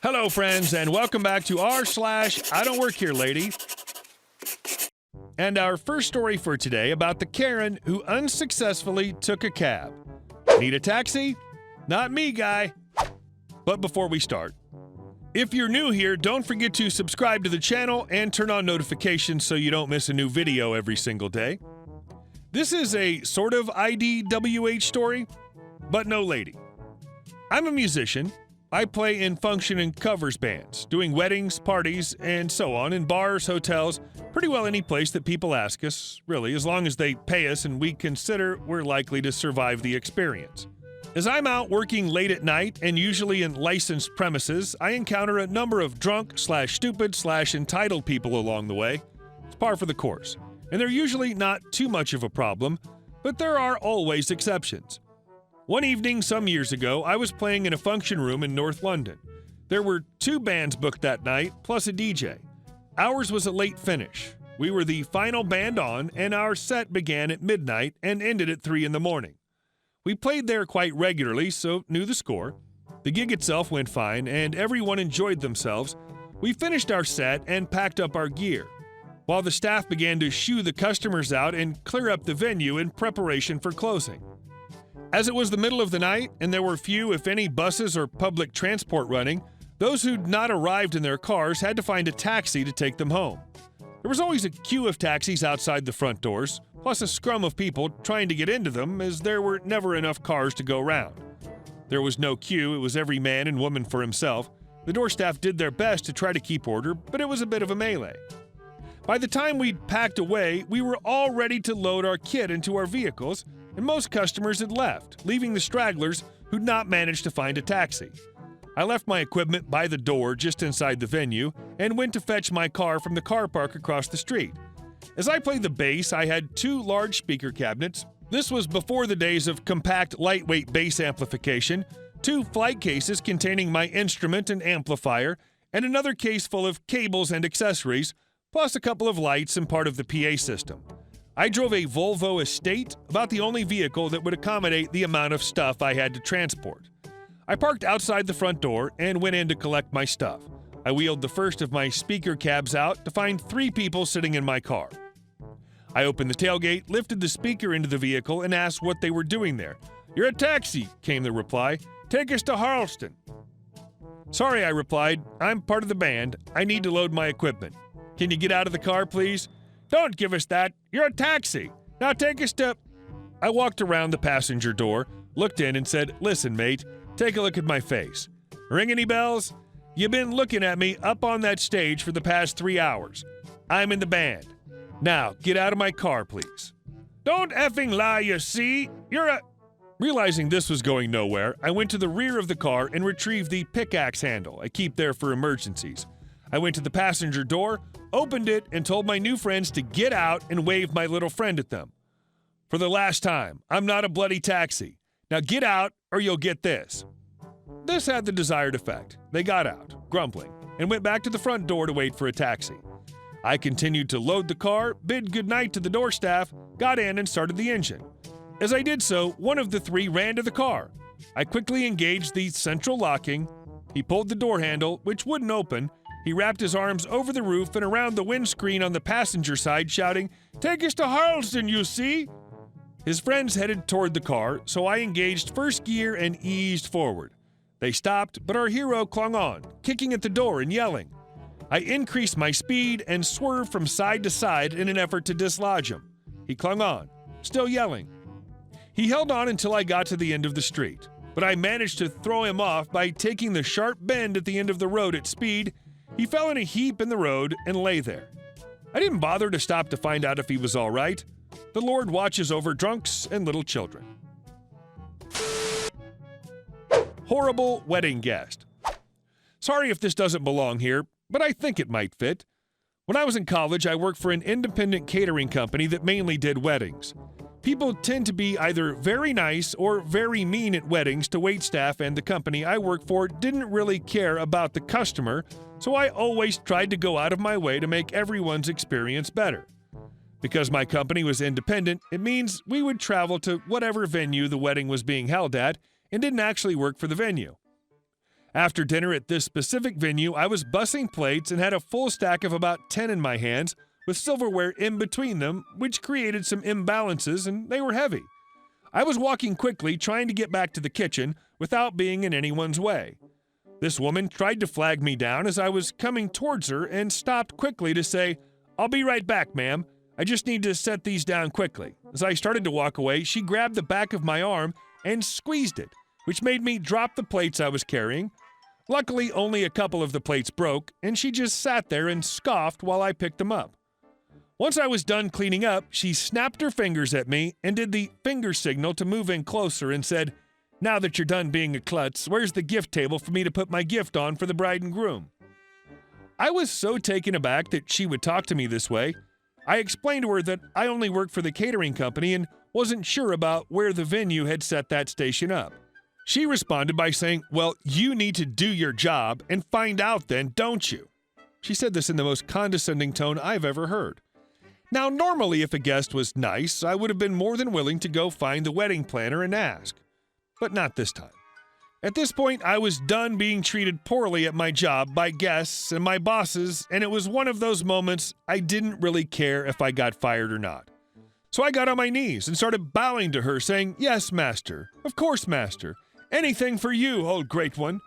Hello, friends, and welcome back to r/IDontWorkHereLady. And our first story for today about the Karen who unsuccessfully took a cab. Need a taxi? Not me, guy. But before we start, if you're new here, don't forget to subscribe to the channel and turn on notifications so you don't miss a new video every single day. This is a sort of IDWH story, but no lady. I'm a musician. I play in function and covers bands, doing weddings, parties, and so on, in bars, hotels, pretty well any place that people ask us, really, as long as they pay us and we consider we're likely to survive the experience. As I'm out working late at night and usually in licensed premises, I encounter a number of drunk/stupid/entitled people along the way. It's par for the course, and they're usually not too much of a problem, but there are always exceptions. One evening some years ago, I was playing in a function room in North London. There were 2 bands booked that night, plus a DJ. Ours was a late finish. We were the final band on, and our set began at midnight and ended at 3 in the morning. We played there quite regularly, so knew the score. The gig itself went fine, and everyone enjoyed themselves. We finished our set and packed up our gear, while the staff began to shoo the customers out and clear up the venue in preparation for closing. As it was the middle of the night and there were few, if any, buses or public transport running, those who'd not arrived in their cars had to find a taxi to take them home. There was always a queue of taxis outside the front doors, plus a scrum of people trying to get into them as there were never enough cars to go round. There was no queue, it was every man and woman for himself. The door staff did their best to try to keep order, but it was a bit of a melee. By the time we'd packed away, we were all ready to load our kit into our vehicles, and most customers had left, leaving the stragglers who'd not managed to find a taxi. I left my equipment by the door just inside the venue and went to fetch my car from the car park across the street. As I played the bass, I had 2 large speaker cabinets. This was before the days of compact, lightweight bass amplification, 2 flight cases containing my instrument and amplifier, and another case full of cables and accessories, plus a couple of lights and part of the PA system. I drove a Volvo Estate, about the only vehicle that would accommodate the amount of stuff I had to transport. I parked outside the front door and went in to collect my stuff. I wheeled the first of my speaker cabs out to find 3 people sitting in my car. I opened the tailgate, lifted the speaker into the vehicle, and asked what they were doing there. "You're a taxi," came the reply. "Take us to Harleston." "Sorry," I replied. "I'm part of the band. I need to load my equipment. Can you get out of the car, please?" "Don't give us that. You're a taxi. Now take us to..." I walked around the passenger door, looked in, and said, "Listen, mate, take a look at my face. Ring any bells? You've been looking at me up on that stage for the past 3 hours. I'm in the band. Now, get out of my car, please." "Don't effing lie, you see. You're a..." Realizing this was going nowhere, I went to the rear of the car and retrieved the pickaxe handle I keep there for emergencies. I went to the passenger door, opened it, and told my new friends to get out and wave my little friend at them. "For the last time, I'm not a bloody taxi. Now get out or you'll get this." This had the desired effect. They got out, grumbling, and went back to the front door to wait for a taxi. I continued to load the car, bid goodnight to the door staff, got in and started the engine. As I did so, one of the 3 ran to the car. I quickly engaged the central locking. He pulled the door handle, which wouldn't open. He wrapped his arms over the roof and around the windscreen on the passenger side, shouting, "Take us to Harleston, you see!" His friends headed toward the car, so I engaged first gear and eased forward. They stopped, but our hero clung on, kicking at the door and yelling. I increased my speed and swerved from side to side in an effort to dislodge him. He clung on, still yelling. He held on until I got to the end of the street, but I managed to throw him off by taking the sharp bend at the end of the road at speed. He fell in a heap in the road and lay there. I didn't bother to stop to find out if he was all right. The Lord watches over drunks and little children. Horrible wedding guest. Sorry if this doesn't belong here, but I think it might fit. When I was in college, I worked for an independent catering company that mainly did weddings. People tend to be either very nice or very mean at weddings to waitstaff, and the company I worked for didn't really care about the customer, so I always tried to go out of my way to make everyone's experience better. Because my company was independent, it means we would travel to whatever venue the wedding was being held at and didn't actually work for the venue. After dinner at this specific venue, I was bussing plates and had a full stack of about 10 in my hands, with silverware in between them, which created some imbalances, and they were heavy. I was walking quickly, trying to get back to the kitchen without being in anyone's way. This woman tried to flag me down as I was coming towards her and stopped quickly to say, "I'll be right back, ma'am. I just need to set these down quickly." As I started to walk away, she grabbed the back of my arm and squeezed it, which made me drop the plates I was carrying. Luckily, only a couple of the plates broke, and she just sat there and scoffed while I picked them up. Once I was done cleaning up, she snapped her fingers at me and did the finger signal to move in closer and said, "Now that you're done being a klutz, where's the gift table for me to put my gift on for the bride and groom?" I was so taken aback that she would talk to me this way. I explained to her that I only worked for the catering company and wasn't sure about where the venue had set that station up. She responded by saying, "Well, you need to do your job and find out then, don't you?" She said this in the most condescending tone I've ever heard. Now, normally if a guest was nice, I would have been more than willing to go find the wedding planner and ask. But not this time. At this point, I was done being treated poorly at my job by guests and my bosses, and it was one of those moments I didn't really care if I got fired or not. So I got on my knees and started bowing to her, saying, "Yes, master. Of course, master. Anything for you, old great one."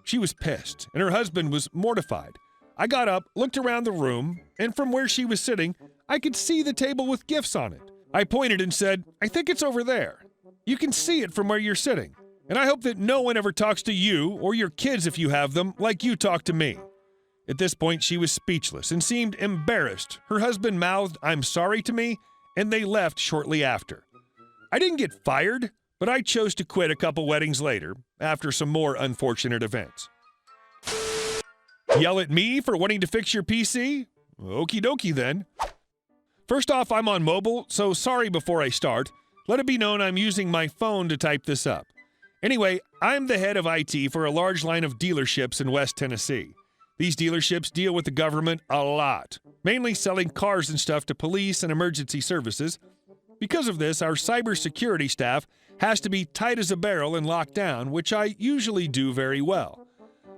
She was pissed, and her husband was mortified. I got up, looked around the room, and from where she was sitting, I could see the table with gifts on it. I pointed and said, "I think it's over there. You can see it from where you're sitting. And I hope that no one ever talks to you, or your kids if you have them, like you talk to me." At this point, she was speechless and seemed embarrassed. Her husband mouthed, "I'm sorry" to me, and they left shortly after. I didn't get fired, but I chose to quit a couple weddings later, after some more unfortunate events. Yell at me for wanting to fix your PC? Okie dokie then. First off, I'm on mobile, so sorry before I start. Let it be known I'm using my phone to type this up. Anyway, I'm the head of IT for a large line of dealerships in West Tennessee. These dealerships deal with the government a lot, mainly selling cars and stuff to police and emergency services. Because of this, our cybersecurity staff has to be tight as a barrel and locked down, which I usually do very well.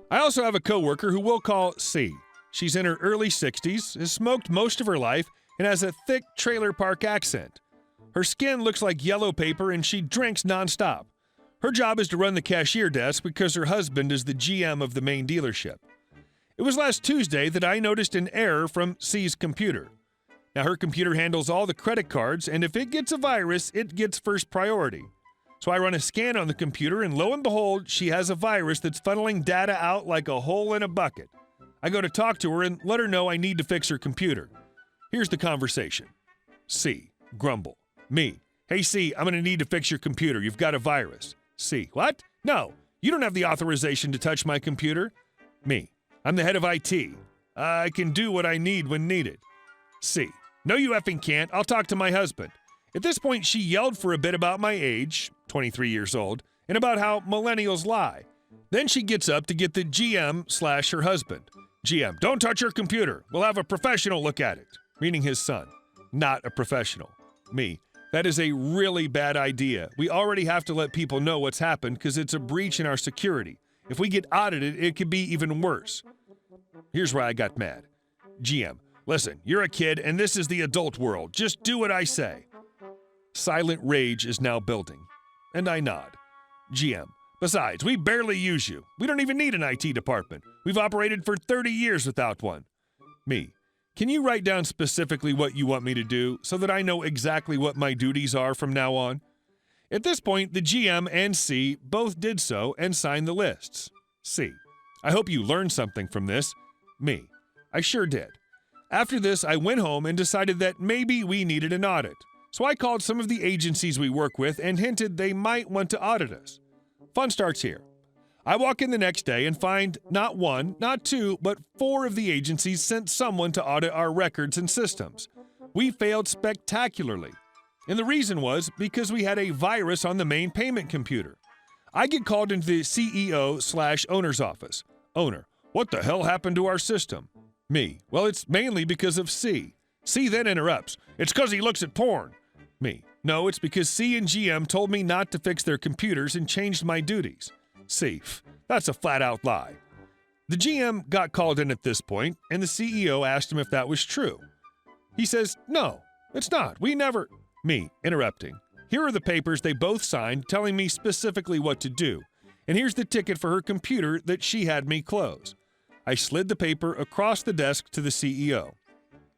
I also have a coworker who we'll call C. She's in her early 60s, has smoked most of her life, and has a thick trailer park accent. Her skin looks like yellow paper, and she drinks nonstop. Her job is to run the cashier desk because her husband is the GM of the main dealership. It was last Tuesday that I noticed an error from C's computer. Now, her computer handles all the credit cards, and if it gets a virus, it gets first priority. So I run a scan on the computer, and lo and behold, she has a virus that's funneling data out like a hole in a bucket. I go to talk to her and let her know I need to fix her computer. Here's the conversation. C. Grumble. Me. "Hey, C, I'm going to need to fix your computer. You've got a virus." C. "What? No, you don't have the authorization to touch my computer." Me. "I'm the head of IT. I can do what I need when needed." C. "No, you effing can't. I'll talk to my husband." At this point, she yelled for a bit about my age, 23 years old, and about how millennials lie. Then she gets up to get the GM/her husband. GM, "Don't touch your computer. We'll have a professional look at it." Meaning his son. Not a professional. Me. "That is a really bad idea. We already have to let people know what's happened because it's a breach in our security. If we get audited, it could be even worse." Here's where I got mad. GM, "Listen, you're a kid and this is the adult world. Just do what I say." Silent rage is now building. And I nod. GM, "Besides, we barely use you. We don't even need an IT department. We've operated for 30 years without one." Me. "Can you write down specifically what you want me to do so that I know exactly what my duties are from now on?" At this point, the GM and C both did so and signed the lists. C. "I hope you learned something from this." Me. "I sure did." After this, I went home and decided that maybe we needed an audit. So I called some of the agencies we work with and hinted they might want to audit us. Fun starts here. I walk in the next day and find not one, not two, but 4 of the agencies sent someone to audit our records and systems. We failed spectacularly. And the reason was because we had a virus on the main payment computer. I get called into the CEO/owner's office. Owner, "What the hell happened to our system?" Me. "Well, it's mainly because of C." C then interrupts. "It's because he looks at porn." Me. "No, it's because C and GM told me not to fix their computers and changed my duties." safe. That's a flat-out lie. The GM got called in at this point, and the CEO asked him if that was true. He says, "No, it's not. We never—" Me, interrupting. "Here are the papers they both signed telling me specifically what to do. And here's the ticket for her computer that she had me close." I slid the paper across the desk to the CEO.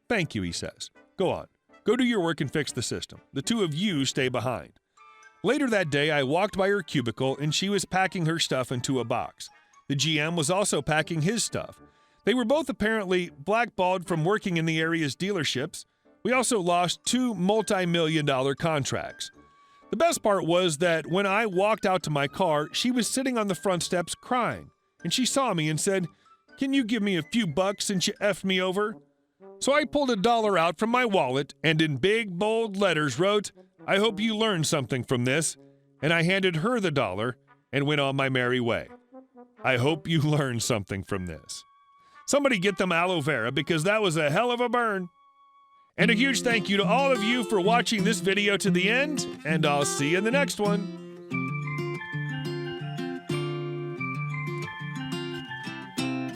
"Thank you," he says. "Go on. Go do your work and fix the system. The two of you stay behind." Later that day, I walked by her cubicle and she was packing her stuff into a box. The GM was also packing his stuff. They were both apparently blackballed from working in the area's dealerships. We also lost 2 multi-million-dollar contracts. The best part was that when I walked out to my car, she was sitting on the front steps crying, and she saw me and said, "Can you give me a few bucks since you effed me over?" So I pulled $1 out from my wallet and in big, bold letters wrote, "I hope you learned something from this," and I handed her the $1 and went on my merry way. I hope you learned something from this. Somebody get them aloe vera because that was a hell of a burn. And a huge thank you to all of you for watching this video to the end, and I'll see you in the next one.